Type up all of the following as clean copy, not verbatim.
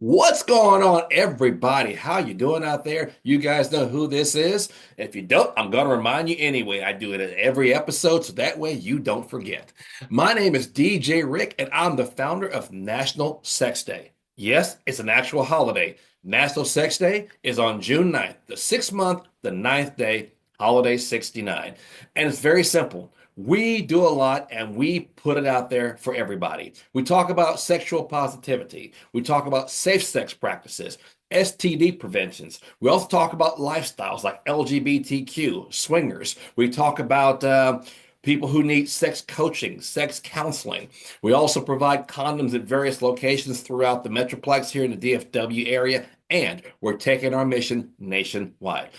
What's going on, everybody? How you doing out there? You guys know who this is? If you don't, I'm going to remind you anyway. I do it in every episode, so that way you don't forget. My name is DJ Rick, and I'm the founder of National Sex Day. Yes, it's an actual holiday. National Sex Day is on June 9th, the sixth month, the ninth day, holiday 69. And it's very simple. We do a lot and we put it out there for everybody. We talk about sexual positivity. We talk about safe sex practices, STD preventions. We also talk about lifestyles like LGBTQ, swingers. We talk about people who need sex coaching, sex counseling. We also provide condoms at various locations throughout the Metroplex here in the DFW area, and we're taking our mission nationwide.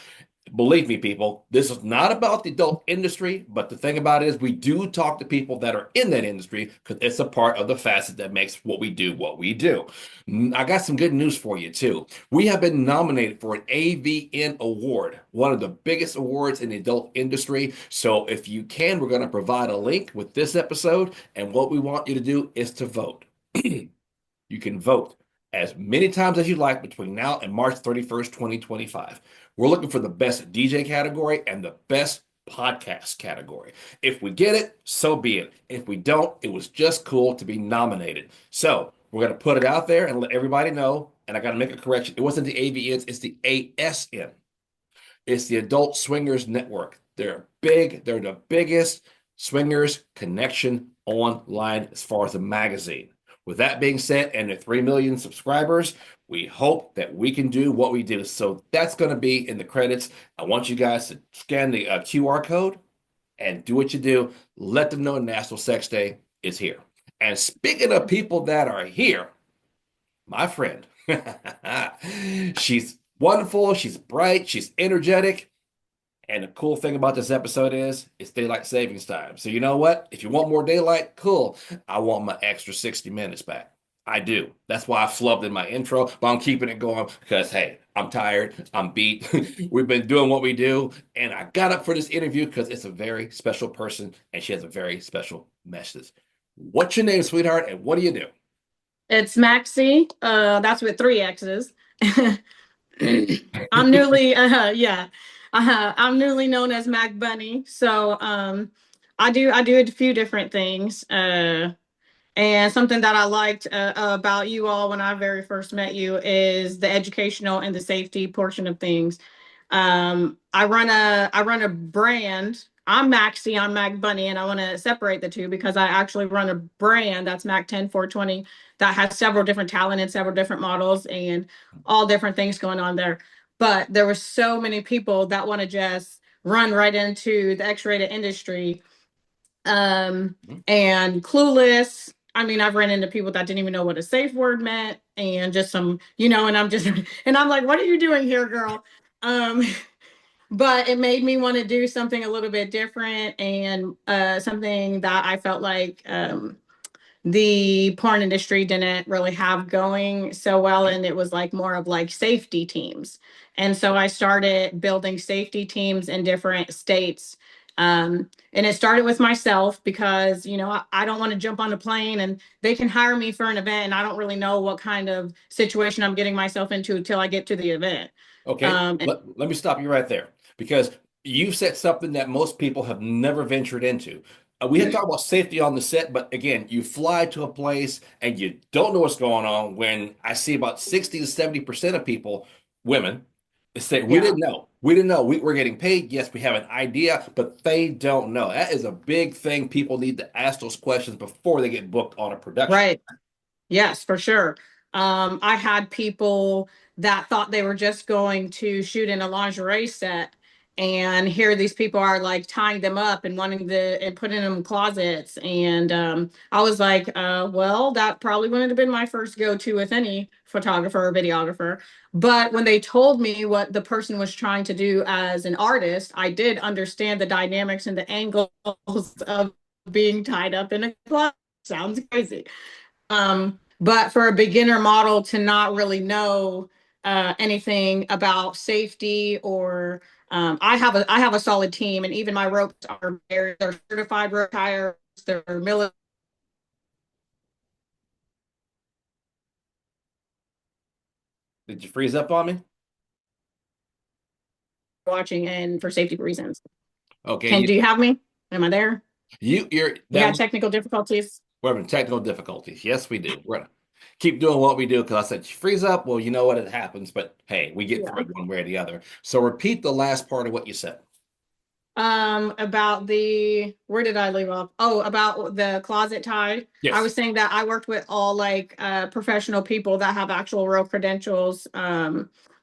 Believe me, people, this is not about the adult industry, but the thing about it is we do talk to people that are in that industry because it's a part of the facet that makes what we do what we do. I got some good news for you, too. We have been nominated for an AVN award, one of the biggest awards in the adult industry. So if you can, we're going to provide a link with this episode. And what we want you to do is to vote. You can vote as many times as you like between now and March 31st, 2025. We're looking for the best DJ category and the best podcast category. If we get it, so be it. If we don't, it was just cool to be nominated. So we're going to put it out there and let everybody know. And I got to make a correction. It wasn't the AVNs, it's the ASN. It's the Adult Swingers Network. They're big, they're the biggest swingers connection online as far as a magazine. With that being said, and the 3 million subscribers, we hope that we can do what we do. So that's going to be in the credits. I want you guys to scan the QR code and do what you do. Let them know National Sex Day is here. And speaking of people that are here, my friend, she's wonderful, she's bright, she's energetic. And the cool thing about this episode is it's daylight savings time. So you know what? If you want more daylight, cool. I want my extra 60 minutes back. I do. That's why I flubbed in my intro, but I'm keeping it going because, hey, I'm tired. I'm beat. We've been doing what we do. And I got up for this interview because it's a very special person and she has a very special message. What's your name, sweetheart? And what do you do? It's Maxxi. That's with three X's. I'm newly, yeah, I'm newly known as Mac Bunny. So, I do a few different things. And something that I liked about you all when I very first met you is the educational and the safety portion of things. I run a brand. I'm Maxi, I'm Mac Bunny, and I want to separate the two because I actually run a brand that's Mac 10 420 that has several different talent and several different models and all different things going on there. But there were so many people that want to just run right into the X-rated industry and clueless. I mean, I've ran into people that didn't even know what a safe word meant and just some, and I'm just, and I'm like, what are you doing here, girl? Um, but it made me want to do something a little bit different and something that I felt like the porn industry didn't really have going so well, and it was like more of like safety teams. And so I started building safety teams in different states. And it started with myself because I don't want to jump on a plane and they can hire me for an event and I don't really know what kind of situation I'm getting myself into until I get to the event. Okay, And let me stop you right there because you've said something that most people have never ventured into. We had talked about safety on the set, but again, you fly to a place and you don't know what's going on when I see about 60 to 70% of people, women, say, we yeah. didn't know. We didn't know. We're getting paid. Yes, we have an idea, but they don't know. That is a big thing. People need to ask those questions before they get booked on a production. Right. Yes, for sure. I had people that thought they were just going to shoot in a lingerie set, and here these people are like tying them up and wanting to and putting them in closets. And I was like, well, that probably wouldn't have been my first go-to with any photographer or videographer. But when they told me what the person was trying to do as an artist, I did understand the dynamics and the angles of being tied up in a closet. Sounds crazy. But for a beginner model to not really know anything about safety or I have a solid team, and even my ropes are they're certified rope tires, they're military. Did you freeze up on me? Watching and for safety reasons. Okay, Do you have me? Am I there? you're We that had technical difficulties. we're having technical difficulties. Yes, we do. We're gonna keep doing what we do because I said you freeze up. Well, you know what? It happens, but hey, we get through Yeah. it one way or the other. So repeat the last part of what you said. About the where did I leave off? Oh, about the closet tie. I Yes. was saying that I worked with all like professional people that have actual real credentials,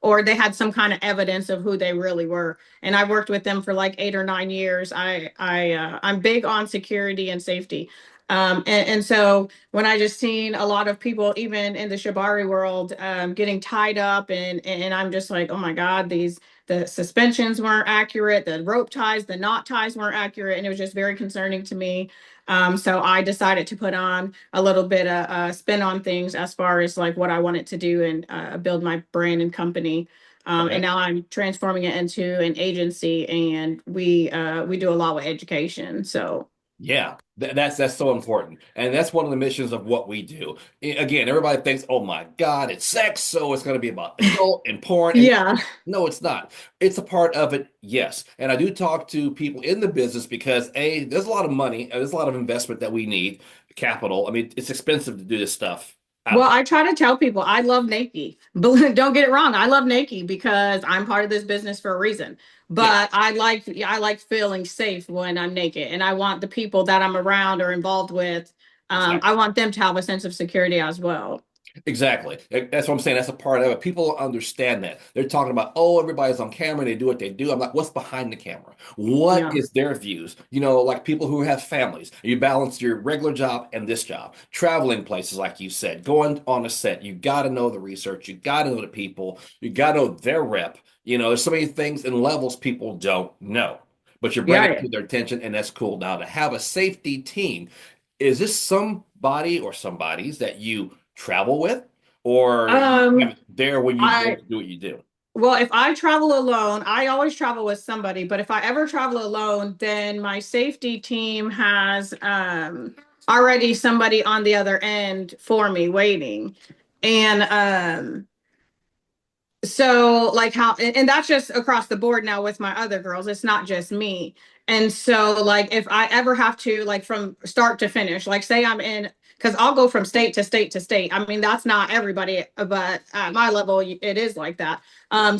or they had some kind of evidence of who they really were. And I worked with them for like 8 or 9 years. I'm big on security and safety. And so when I just seen a lot of people, even in the Shibari world, getting tied up, and I'm just like, oh my God, the suspensions weren't accurate, the rope ties, the knot ties weren't accurate, and it was just very concerning to me. So I decided to put on a little bit of spin on things as far as like what I wanted to do and build my brand and company. And Okay. now I'm transforming it into an agency, and we do a lot with education. So Yeah, that's so important, and that's one of the missions of what we do. Again, everybody thinks, "Oh my God, it's sex, so it's going to be about adult and porn," and yeah. no, it's not. It's a part of it, yes. And I do talk to people in the business because there's a lot of money, there's a lot of investment that we need, capital. I mean, it's expensive to do this stuff out Well, there. I try to tell people I love Nike, but don't get it wrong. I love Nike because I'm part of this business for a reason. Yeah, But I like feeling safe when I'm naked, and I want the people that I'm around or involved with. I exactly. want them to have a sense of security as well. Exactly. That's what I'm saying. That's a part of it. People don't understand that. They're talking about, oh, everybody's on camera and they do what they do. I'm like, what's behind the camera? What Yeah. is their views? Like people who have families. You balance your regular job and this job. Traveling places, like you said, going on a set. You got to know the research. You got to know the people. You got to know their rep. There's so many things and levels people don't know, but you're bringing it Yeah. to their attention, and that's cool. Now, to have a safety team, is this somebody or somebodies that you travel with, or you have Um, it there when you go I to do what you do? Well, if I travel alone, I always travel with somebody, but if I ever travel alone, then my safety team has already somebody on the other end for me waiting. And so like how and that's just across the board now with my other girls. It's not just me. And so like if I ever have to like from start to finish, like say I'm in because I'll go from state to state to state. I mean, that's not everybody, but at my level, it is like that.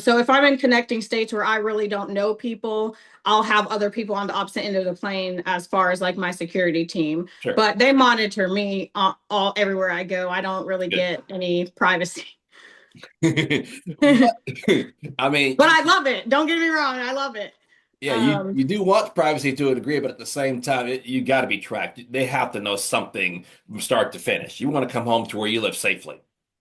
So if I'm in connecting states where I really don't know people, I'll have other people on the opposite end of the plane as far as like my security team. Sure. But they monitor me all everywhere I go. I don't really Good. get any privacy. But I But mean, I love it. Don't get me wrong. I love it. yeah, you Um, you do want privacy to a degree, but at the same time, you got to be tracked. They have to know something from start to finish. You want to come home to where you live safely,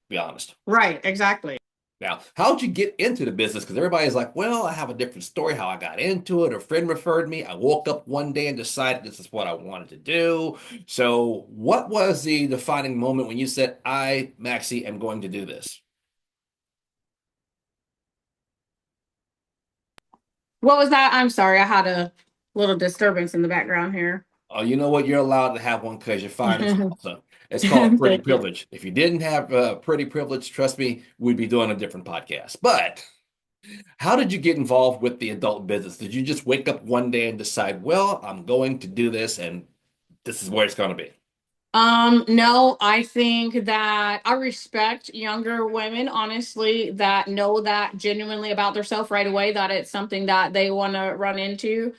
be honest. right, exactly. Now, how'd you get into the business? Because everybody's like, well, I have a different story how I got into it. A friend referred me. I woke up one day and decided this is what I wanted to do. So, what was the defining moment when you said, I, Maxi, am going to do this? What was that? I'm sorry. I had a little disturbance in the background here. Oh, you know what? You're allowed to have one because you're fine as well. So, it's called pretty Thank you. privilege. If you didn't have pretty privilege, trust me, we'd be doing a different podcast. But how did you get involved with the adult business? Did you just wake up one day and decide, well, I'm going to do this and this is where it's going to be? No, I think that I respect younger women, honestly, that know that genuinely about themselves right away, that it's something that they want to run into.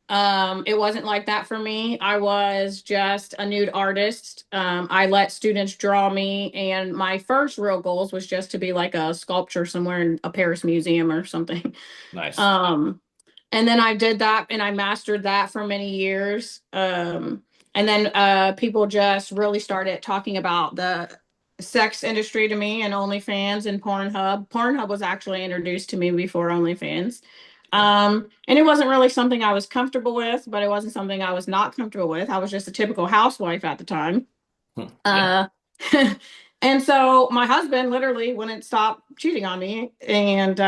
It wasn't like that for me. I was just a nude artist. I let students draw me, and my first real goals was just to be like a sculpture somewhere in a Paris museum or something. Nice. Um, and then I did that and I mastered that for many years. And then people just really started talking about the sex industry to me and OnlyFans and Pornhub. Pornhub was actually introduced to me before OnlyFans. And it wasn't really something I was comfortable with, but it wasn't something I was not comfortable with. I was just a typical housewife at the time. Yeah. Uh, and so my husband literally wouldn't stop cheating on me. And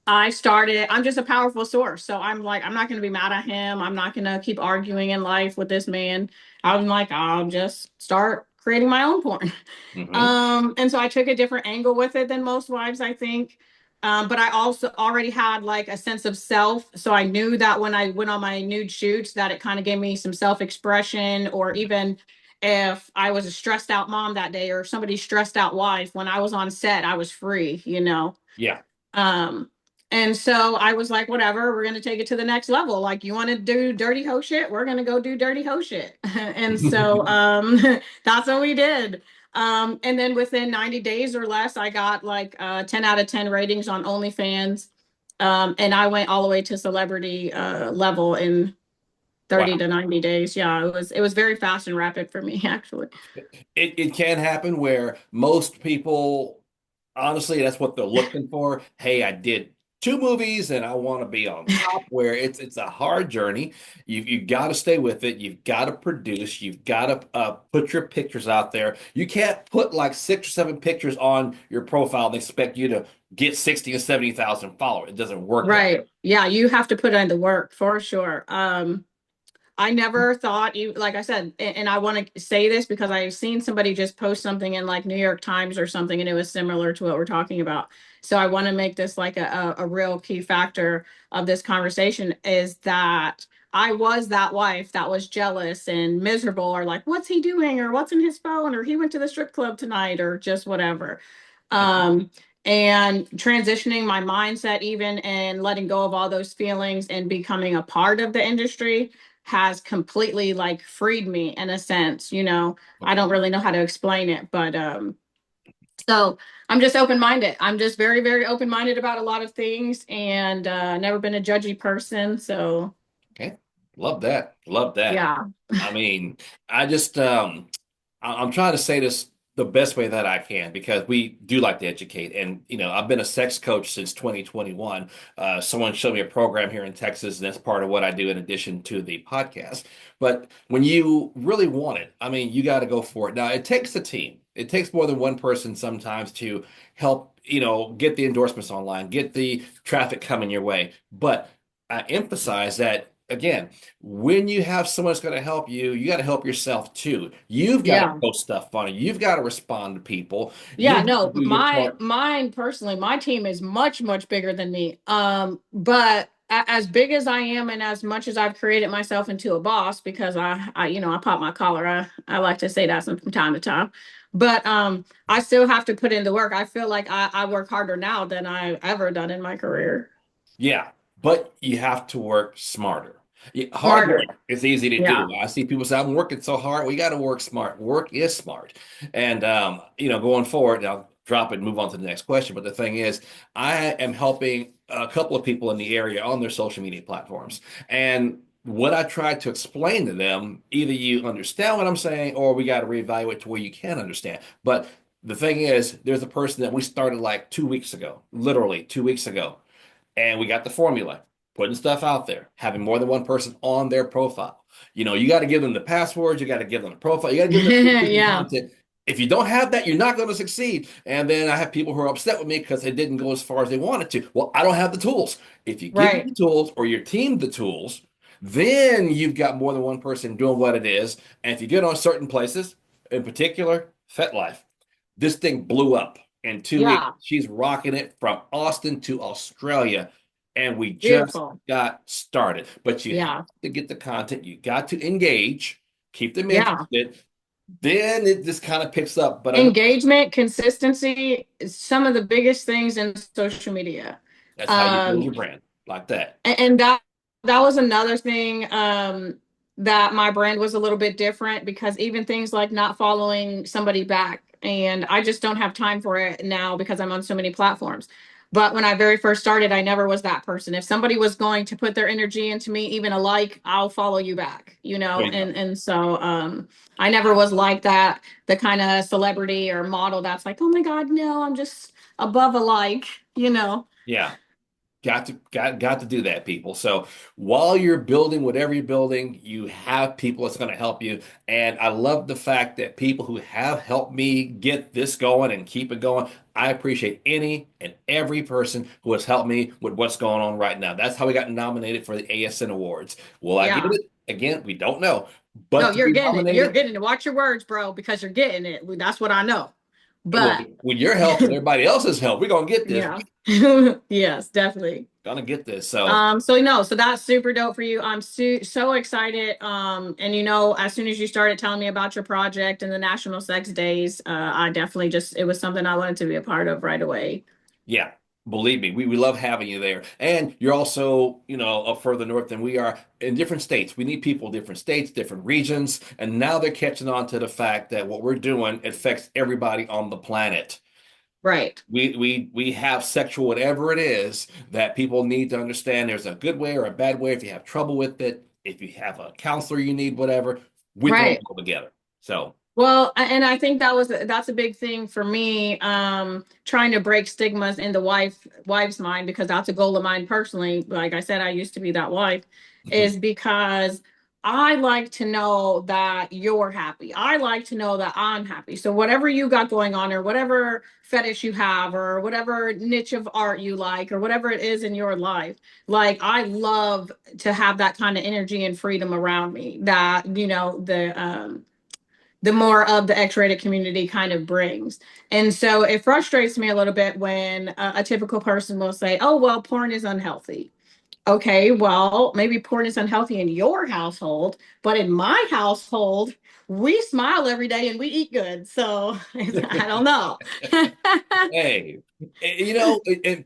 I'm just a powerful source. So I'm like, I'm not going to be mad at him. I'm not going to keep arguing in life with this man. I'm like, I'll just start creating my own porn. Hmm. And so I took a different angle with it than most wives, I think. But I also already had like a sense of self. So I knew that when I went on my nude shoots, that it kind of gave me some self-expression, or even if I was a stressed out mom that day or somebody's stressed out wife, when I was on set, I was free, you know. Yeah. Um, and so I was like, whatever, we're gonna take it to the next level. Like, you want to do dirty hoe shit? We're gonna go do dirty hoe shit. And so that's what we did. And then within 90 days or less, I got like 10 out of 10 ratings on OnlyFans. And I went all the way to celebrity level in 30 Wow. to 90 days. Yeah, it was very fast and rapid for me, actually. It can happen where most people, honestly, that's what they're looking for. Hey, I did two movies and I want to be on top. Where it's a hard journey. You've got to stay with it. You've got to produce. You've got to put your pictures out there. You can't put like 6 or 7 pictures on your profile and expect you to get 60 or 70,000 followers. It doesn't work that. Right. Yeah, you have to put in the work for sure. I never thought you, like I said, and I want to say this because I've seen somebody just post something in like New York Times or something, and it was similar to what we're talking about. So I want to make this like a real key factor of this conversation is that I was that wife that was jealous and miserable, or like, what's he doing? Or what's in his phone? Or he went to the strip club tonight, or just whatever. Um, and transitioning my mindset even and letting go of all those feelings and becoming a part of the industry has completely like freed me in a sense, you know. I Okay. don't really know how to explain it, but so I'm just open-minded. I'm just very, very open-minded about a lot of things, and never been a judgy person. So Okay. Love that. Love that. yeah. I mean, I just I'm trying to say this the best way that I can because we do like to educate. And, I've been a sex coach since 2021. Someone showed me a program here in Texas, and that's part of what I do in addition to the podcast. But when you really want it, I mean, you got to go for it. Now, it takes a team. It takes more than one person sometimes to help, get the endorsements online, get the traffic coming your way. But I emphasize that again, when you have someone that's going to help you, you got to help yourself too. You've got to Yeah. post stuff on it. You've got to respond to people. Yeah, You've got to no, do your part. mine personally, my team is much, much bigger than me. But as big as I am and as much as I've created myself into a boss, because I pop my collar. I like to say that from time to time. But I still have to put in the work. I feel like I work harder now than I've ever done in my career. Yeah, but you have to work smarter. Hard Smarter. work is easy to Yeah. do. I see people say, I'm working so hard. We got to work smart. Work is smart. And, going forward, I'll drop it and move on to the next question. But the thing is, I am helping a couple of people in the area on their social media platforms. And what I try to explain to them, either you understand what I'm saying or we got to reevaluate to where you can understand. But the thing is, there's a person that we started like 2 weeks ago, literally 2 weeks ago, and we got the formula, putting stuff out there, having more than one person on their profile. You got to give them the passwords, you got to give them the profile, you got to give them the Yeah. content. If you don't have that, you're not going to succeed. And then I have people who are upset with me because they didn't go as far as they wanted to. Well, I don't have the tools. If you give me Right. the tools or your team the tools, then you've got more than one person doing what it is. And if you get on certain places, in particular, FetLife, this thing blew up in 2 weeks. Yeah. She's rocking it from Austin to Australia, and we just Beautiful. got started. But you have Yeah. to get the content, you got to engage, keep them Yeah. interested. Then it just kind of picks up. But I know Engagement, consistency is some of the biggest things in social media. that's how you build Um, your brand, like that. and that was another thing that my brand was a little bit different, because even things like not following somebody back, and I just don't have time for it now because I'm on so many platforms. But when I very first started, I never was that person. If somebody was going to put their energy into me, even a like, I'll follow you back, you There know? you go. And so I never was like that, the kind of celebrity or model that's like, oh my God, no, I'm just above a like, you know? Yeah. Got to do that, people. So while you're building whatever you're building, you have people that's going to help you. And I love the fact that people who have helped me get this going and keep it going, I appreciate any and every person who has helped me with what's going on right now. That's how we got nominated for the ASN Awards. Will I get Yeah. it? Again, we don't know. No, But to be you're nominated, getting it. Watch your words, bro, because you're getting it. That's what I know. well, But with your help and everybody else's help, we're gonna get this. yeah. Yes, definitely. Gonna get this. So So that's super dope for you. I'm so excited. And as soon as you started telling me about your project and the National Sex Days, I definitely just it was something I wanted to be a part of right away. yeah, believe me, we love having you there. And you're also, up further north than we are in different states. We need people in different states, different regions, and now they're catching on to the fact that what we're doing affects everybody on the planet. Right. We have sexual whatever it is that people need to understand there's a good way or a bad way. If you have trouble with it, if you have a counselor you need, whatever, we can all Right. go together. So Well, and I think that's a big thing for me, trying to break stigmas in the wife's mind because that's a goal of mine personally. Like I said, I used to be that wife, is because I like to know that you're happy. I like to know that I'm happy. So whatever you got going on, or whatever fetish you have, or whatever niche of art you like, or whatever it is in your life, like I love to have that kind of energy and freedom around me. That the more of the X-rated community kind of brings. And so it frustrates me a little bit when a typical person will say, oh, well, porn is unhealthy. Okay, well, maybe porn is unhealthy in your household, but in my household, we smile every day and we eat good. So I don't know. hey,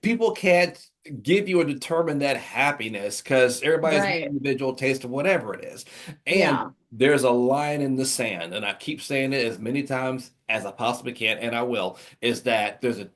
people can't give you or determine that happiness because everybody's Right. individual taste of whatever it is. And Yeah. there's a line in the sand, and I keep saying it as many times as I possibly can, and I will, is that there's a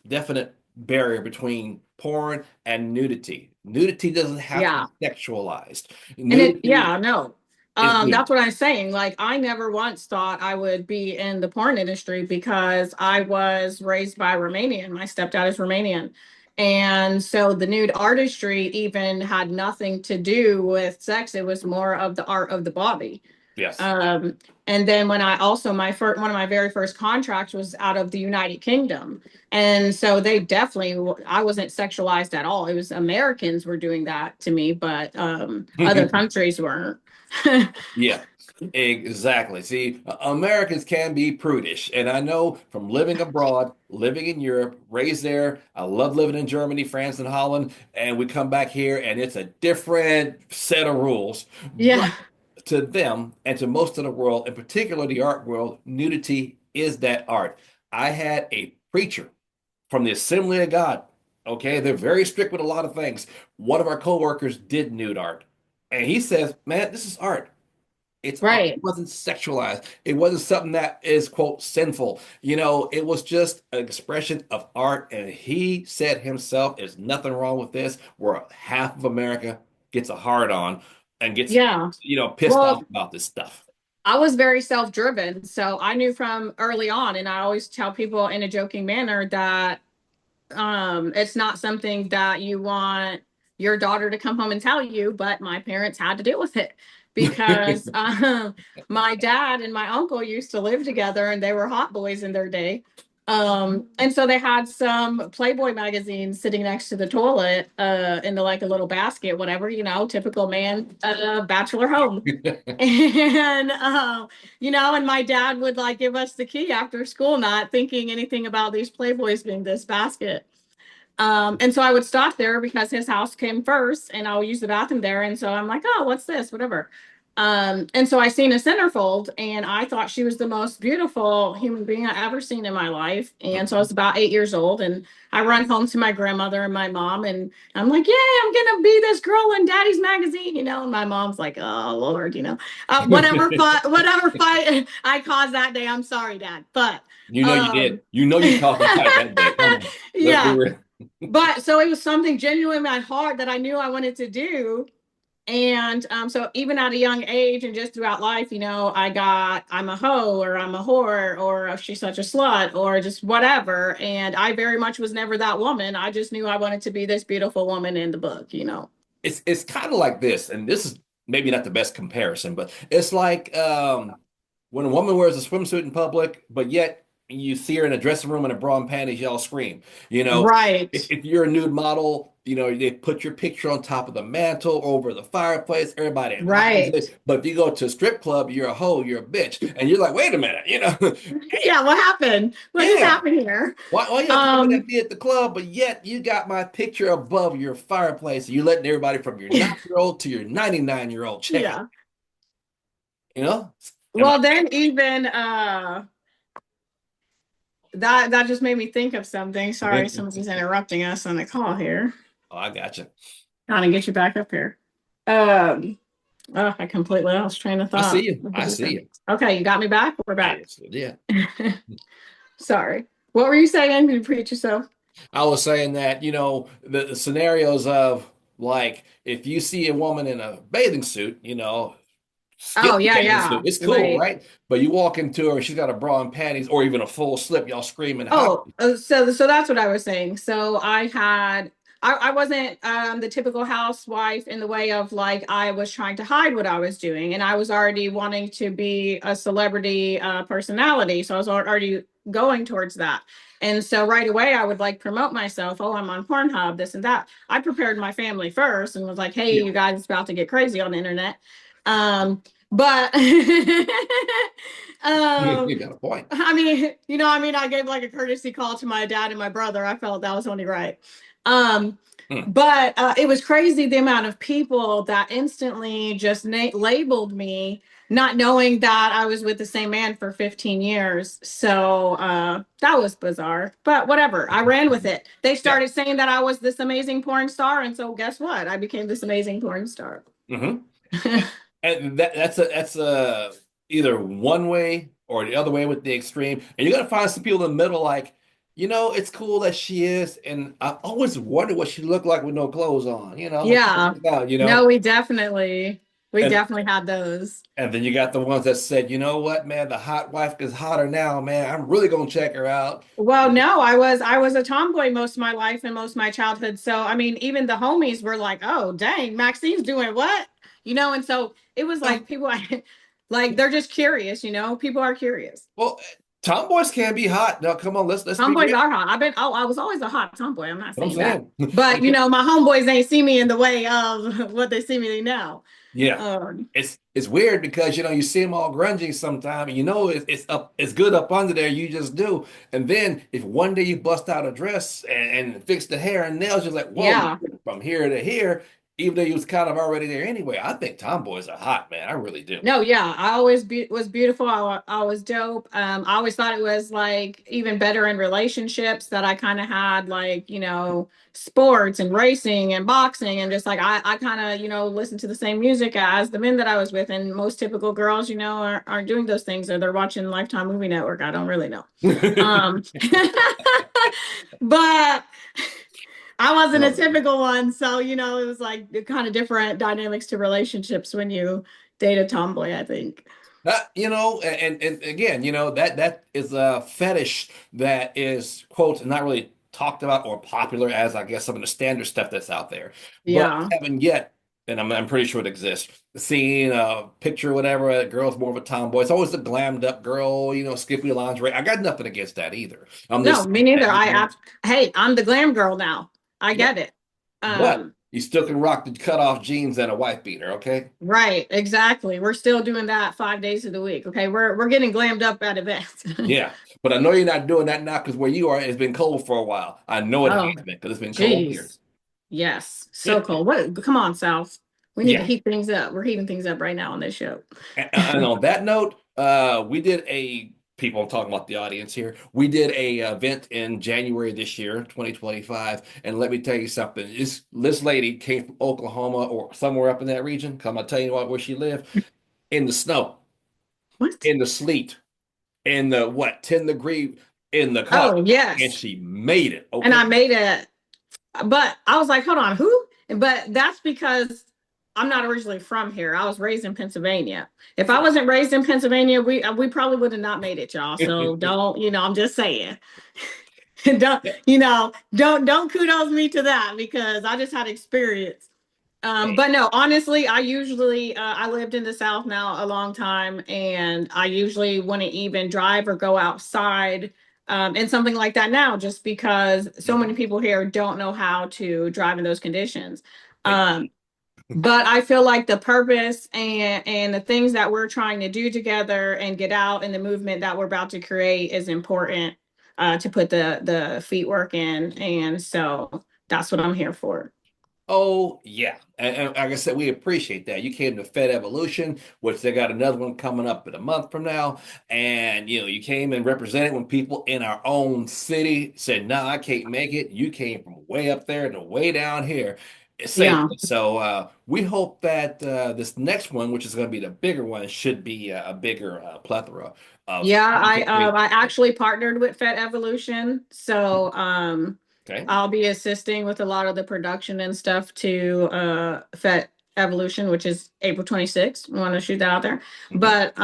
definite barrier between porn and nudity. Nudity doesn't have to Yeah. be sexualized. And Nudity no. is That's nudity. what I'm saying. Like, I never once thought I would be in the porn industry because I was raised by Romanian. My stepdad is Romanian. And so the nude artistry even had nothing to do with sex. It was more of the art of the body. Yes. Um, and then when I also my first one of my very first contracts was out of the United Kingdom. And so they definitely I wasn't sexualized at all. It was Americans were doing that to me, but other countries weren't. Yeah, exactly. See, Americans can be prudish. And I know from living abroad, living in Europe, raised there, I love living in Germany, France, and Holland. And we come back here and it's a different set of rules. But Yeah. to them and to most of the world, in particular the art world, nudity is that art. I had a preacher from the Assembly of God. Okay, they're very strict with a lot of things. One of our coworkers did nude art. And he says, man, this is art. It's art. It Right. wasn't sexualized. It wasn't something that is, quote, sinful. It was just an expression of art. And he said himself, there's nothing wrong with this, where half of America gets a hard on and gets, Yeah. pissed off Well, about this stuff. I was very self-driven, so I knew from early on, and I always tell people in a joking manner that it's not something that you want your daughter to come home and tell you, but my parents had to deal with it because my dad and my uncle used to live together and they were hot boys in their day. And so they had some Playboy magazines sitting next to the toilet in the like a little basket, whatever, typical man bachelor home. And and my dad would like give us the key after school, not thinking anything about these Playboys being this basket. And so I would stop there because his house came first and I'll use the bathroom there. And so I'm like, oh, what's this? Whatever. And so I seen a centerfold and I thought she was the most beautiful human being I ever seen in my life. And so I was about 8 years old and I run home to my grandmother and my mom and I'm like, yeah, I'm gonna be this girl in daddy's magazine, and my mom's like, oh Lord, whatever fight I caused that day. I'm sorry, Dad. But You know you um did. You know you caused a fight that day. Come on. We yeah, were but so it was something genuine in my heart that I knew I wanted to do. And so even at a young age and just throughout life, I'm a hoe or I'm a whore or she's such a slut or just whatever. And I very much was never that woman. I just knew I wanted to be this beautiful woman in the book. it's kind of like this, and this is maybe not the best comparison, but it's like when a woman wears a swimsuit in public, but yet you see her in a dressing room in a bra and panties, y'all scream. You know, Right. if you're a nude model, you know, they put your picture on top of the mantle over the fireplace. Everybody admires Right. it. But if you go to a strip club, you're a hoe, you're a bitch. And you're like, wait a minute, you know, Yeah, what happened? What just yeah. happened here? Why you coming at Um, me at the club, but yet you got my picture above your fireplace. You're letting everybody from your 9-year-old to your 99-year-old check it. yeah. You know? Am I? Well, then even that just made me think of something. Sorry, somebody's interrupting us on the call here. Oh, I got you. Trying to get you back up here. Um, oh, I completely lost train of I see thought. you. I see you. Okay, you got me back. We're back. Yes, yeah. Sorry. What were you saying? Can you repeat yourself? I was saying that, you know, the scenarios of like if you see a woman in a bathing suit, you know, Oh, skin yeah, bathing suit, yeah. it's cool, Right. right? But you walk into her, she's got a bra and panties, or even a full slip, y'all screaming, "How?" Oh, so that's what I was saying. So I wasn't the typical housewife in the way of like I was trying to hide what I was doing, and I was already wanting to be a celebrity personality. So I was already going towards that. And so right away I would like promote myself. Oh, I'm on Pornhub, this and that. I prepared my family first and was like, hey, Yeah, you guys, it's about to get crazy on the internet. But you um got a point. I mean, I mean, I gave like a courtesy call to my dad and my brother. I felt that was only right. Um, Hmm. but it was crazy the amount of people that instantly just labeled me, not knowing that I was with the same man for 15 years. So that was bizarre. But whatever, I ran with it. They Yeah. started saying that I was this amazing porn star. And so guess what? I became this amazing porn star. Hmm. And that's a either one way or the other way with the extreme. And you're gonna find some people in the middle, like, you know, it's cool that she is, and I always wondered what she looked like with no clothes on. You know, check Yeah. this out, you No, know. we And definitely had those. and then you got the ones that said, you know what, man, the hot wife is hotter now, man. I'm really gonna check her out. Well, no, I was a tomboy most of my life and most of my childhood. So I mean, even the homies were like, "Oh, dang, Maxine's doing what?" And so it was No, like people like they're just curious, People are curious. well, tomboys can be hot. Now, come on, let's be Tomboys real. are hot. I was always a hot tomboy. I'm not What I'm saying that. saying. But Okay. my homeboys ain't see me in the way of what they see me now. Yeah. Um, It's weird because you know you see them all grungy sometime, and you know it's good up under there. You just do, and then if one day you bust out a dress and fix the hair and nails, you're like, whoa, you yeah. went from here to here, even though you was kind of already there anyway. I think tomboys are hot, man. I really do. No, yeah, I always was beautiful. I was dope. I always thought it was like even better in relationships that I kind of had like, sports and racing and boxing and just like I kind of, listen to the same music as the men that I was with. And most typical girls, aren't doing those things or they're watching Lifetime Movie Network. I don't really know. Um, but I wasn't a Love it. typical one. So, it was like kind of different dynamics to relationships when you date a tomboy, I think. You know, and again, you know, that is a fetish that is, quote, not really talked about or popular as I guess some of the standard stuff that's out there. But Yeah. I haven't yet, and I'm pretty sure it exists, seen a picture or whatever, a girl's more of a tomboy. It's always the glammed up girl, you know, skimpy lingerie. I got nothing against that either. I'm No, just me saying neither. that, you know, Hey, I'm the glam girl now. I yeah. get it. But Um, you still can rock the cut off jeans and a wife beater, okay? right, exactly. We're still doing that 5 days of the week. Okay. We're getting glammed up at events. Yeah, but I know you're not doing that now because where you are, it's been cold for a while. I know it has Oh, been because it's been cold here. geez. Yes. So cold. What come on, South. We need to Yeah. heat things up. We're heating things up right now on this show. And on that note, we did people I'm talking about the audience here. We did a event in January this year, 2025. And let me tell you something. This lady came from Oklahoma or somewhere up in that region. Come, I'll tell you what, where she lived in the snow, What? in the sleet, in the what, 10 degree in the car. Oh, And yes. she made it. And Okay. I made it. But I was like, hold on, who? But that's because I'm not originally from here. I was raised in Pennsylvania. If I wasn't raised in Pennsylvania, we probably would have not made it, y'all. So don't, I'm just saying. don't, don't kudos me to that because I just had experience. Hey, But no, honestly, I usually I lived in the South now a long time, and I usually wouldn't even drive or go outside in something like that now, just because so many mhm. people here don't know how to drive in those conditions. Hey, Um, but I feel like the purpose and the things that we're trying to do together and get out and the movement that we're about to create is important to put the feet work in, and so that's what I'm here for. oh yeah, and like I said, we appreciate that. You came to Fed Evolution, which they got another one coming up in a month from now, and you came and represented when people in our own city said, "No, I can't make it." You came from way up there to way down here. Yeah. Safely. So we hope that this next one, which is going to be the bigger one, should be a bigger plethora of Yeah, content. I actually partnered with Fet Evolution, so Okay. I'll be assisting with a lot of the production and stuff to Fet Evolution, which is April 26th. I want to shoot that out there. Mhm. But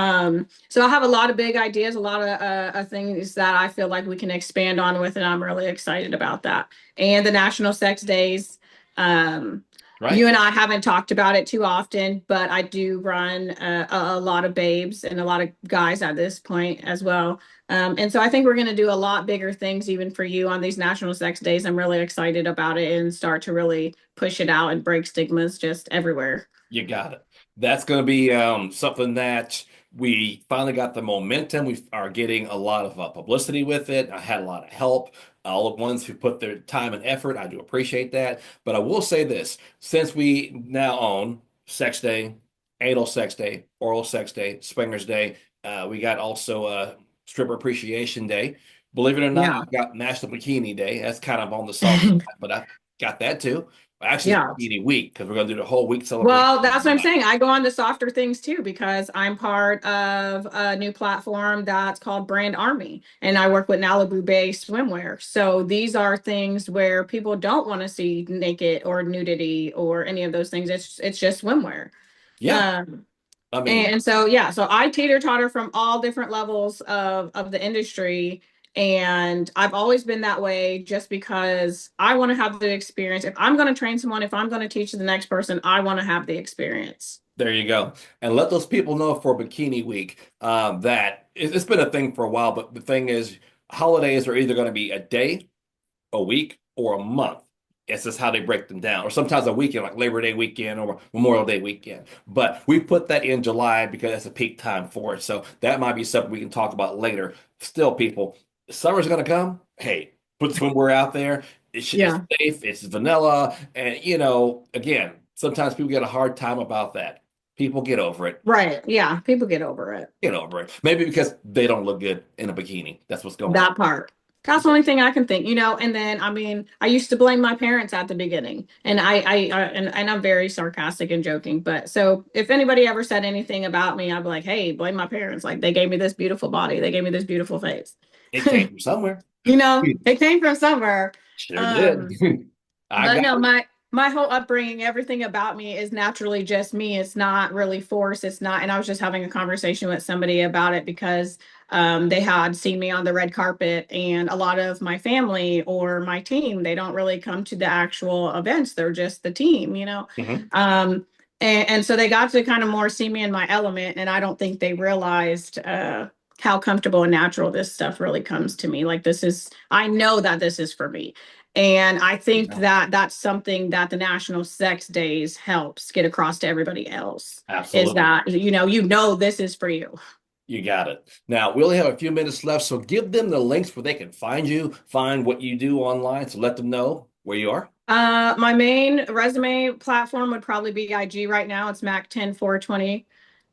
so I have a lot of big ideas, a lot of things that I feel like we can expand on with, and I'm really excited about that. And the National Sex Days. Um, Right. you and I haven't talked about it too often, but I do run a lot of babes and a lot of guys at this point as well. And so I think we're going to do a lot bigger things even for you on these National Sex Days. I'm really excited about it and start to really push it out and break stigmas just everywhere. You got it. That's going to be something that we finally got the momentum. We are getting a lot of publicity with it. I had a lot of help. All the ones who put their time and effort, I do appreciate that. But I will say this, since we now own Sex Day, Anal Sex Day, Oral Sex Day, Swingers Day, we got also Stripper Appreciation Day. Believe it or not, Yeah. I've got National Bikini Day. That's kind of on the soft side, but I got that too. Actually, it's Yeah. Bikini Week because we're going to do the whole week celebration Well, in that's what I'm July. saying. I go on to softer things too because I'm part of a new platform that's called Brand Army, and I work with Malibu Bay Swimwear. So these are things where people don't want to see naked or nudity or any of those things. It's just swimwear. Yeah, Um, I mean, and so yeah, so I teeter totter from all different levels of the industry. And I've always been that way just because I want to have the experience. If I'm going to train someone, if I'm going to teach the next person, I want to have the experience. there you go. And let those people know for Bikini Week that it's been a thing for a while, but the thing is, holidays are either going to be a day, a week, or a month. It's just how they break them down, or sometimes a weekend, like Labor Day weekend or Memorial Day weekend. But we put that in July because that's a peak time for it. So that might be something we can talk about later. Still, people, summer's going to come. Hey, put swimwear out there. It's Yeah. safe, it's vanilla. And, again, sometimes people get a hard time about that. People get over it. Right. Yeah. People get over it. Get over it. Maybe because they don't look good in a bikini. That's what's going on. That part. That's the only thing I can think. And then I mean, I used to blame my parents at the beginning, and and I'm very sarcastic and joking. But so if anybody ever said anything about me, I'd be like, hey, blame my parents. Like they gave me this beautiful body, they gave me this beautiful face. It came from somewhere. It came from somewhere. Sure did. Um, I but got no, it. my whole upbringing, everything about me is naturally just me. It's not really forced. It's not. And I was just having a conversation with somebody about it because they had seen me on the red carpet, and a lot of my family or my team, they don't really come to the actual events. They're just the team. Mhm. And so they got to kind of more see me in my element, and I don't think they realized how comfortable and natural this stuff really comes to me. Like I know that this is for me. And I think Yeah, that that's something that the National Sex Days helps get across to everybody else is absolutely. that, this is for you. You got it. Now, we only have a few minutes left, so give them the links where they can find you, find what you do online, so let them know where you are. My main resume platform would probably be IG right now. It's Mac 10420.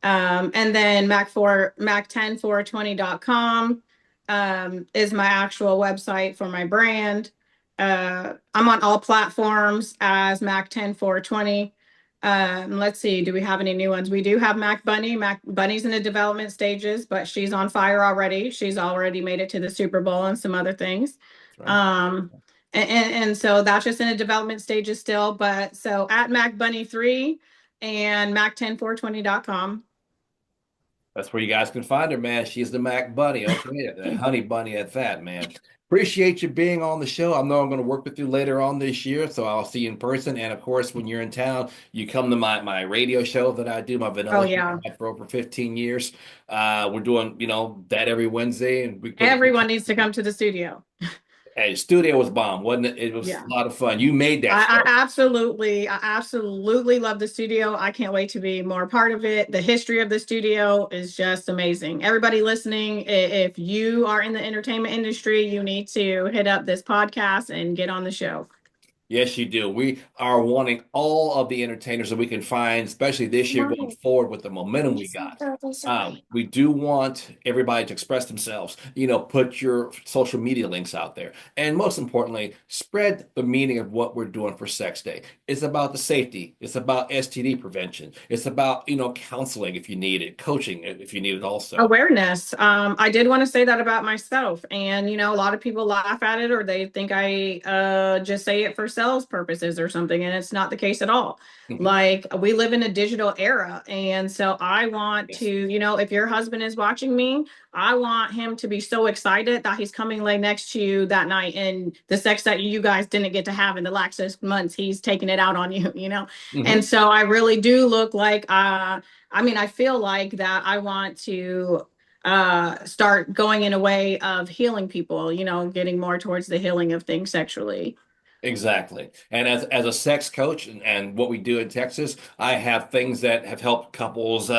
And then Mac10420.com is my actual website for my brand. I'm on all platforms as Mac 10420. Let's see, do we have any new ones? We do have Mac Bunny. Mac Bunny's in the development stages, but she's on fire already. She's already made it to the Super Bowl and some other things. That's right. Um, and so that's just in the development stages still. But so at Mac Bunny 3 and Mac10420.com. That's where you guys can find her, man. She's the Mac Bunny. Okay, the honey bunny at that, man. Appreciate you being on the show. I know I'm going to work with you later on this year, so I'll see you in person. And of course, when you're in town, you come to my radio show that I do, my Oh vanilla show yeah. I had for over 15 years. We're doing, that every Wednesday, and we put Everyone needs to come to the studio. hey, the studio was bomb, wasn't it? It was Yeah. a lot of fun. You made that show. I absolutely love the studio. I can't wait to be more a part of it. The history of the studio is just amazing. Everybody listening, if you are in the entertainment industry, you need to hit up this podcast and get on the show. Yes, you do. We are wanting all of the entertainers that we can find, especially this year going forward with the momentum we got. We do want everybody to express themselves. Put your social media links out there. And most importantly, spread the meaning of what we're doing for Sex Day. It's about the safety. It's about STD prevention. It's about, counseling if you need it, coaching if you need it also. Awareness. I did want to say that about myself. And, a lot of people laugh at it or they think I just say it for sales purposes or something. And it's not the case at all. Mhm. Like, we live in a digital era. And so I want to, Yes. if your husband is watching me, I want him to be so excited that he's coming lay next to you that night. And the sex that you guys didn't get to have in the last 6 months, he's taking it out on you. And Mhm. so I really do look like, I feel like that I want to start going in a way of healing people, getting more towards the healing of things sexually. Exactly. And as a sex coach and what we do in Texas, I have things that have helped couples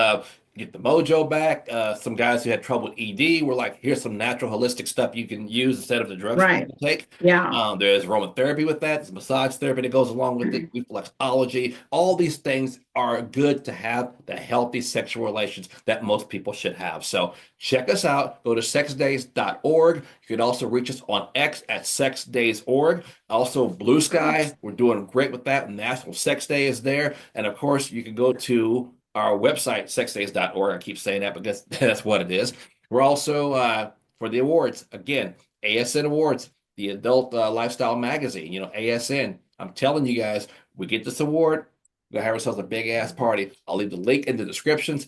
get the mojo back. Some guys who had trouble with ED were like, here's some natural holistic stuff you can use instead of the drugs Right. people take. Yeah. There's aromatherapy with that. There's massage therapy that goes along with it. Reflexology. All these things are good to have the healthy sexual relations that most people should have. So check us out. Go to sexdays.org. You can also reach us on X at sexdays.org. Also, Blue Sky, we're doing great with that. National Sex Day is there. And of course, you can go to our website, sexdays.org. I keep saying that because that's what it is. We're also, for the awards, again, ASN Awards, the Adult Lifestyle Magazine, ASN. I'm telling you guys, we get this award, we're going to have ourselves a big ass party. I'll leave the link in the descriptions.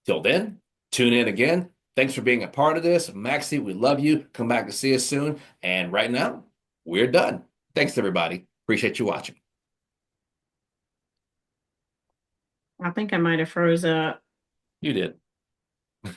Till then, tune in again. Thanks for being a part of this. Maxxi, we love you. Come back to see us soon. And right now, we're done. Thanks, everybody. Appreciate you watching. I think I might have froze up. You did.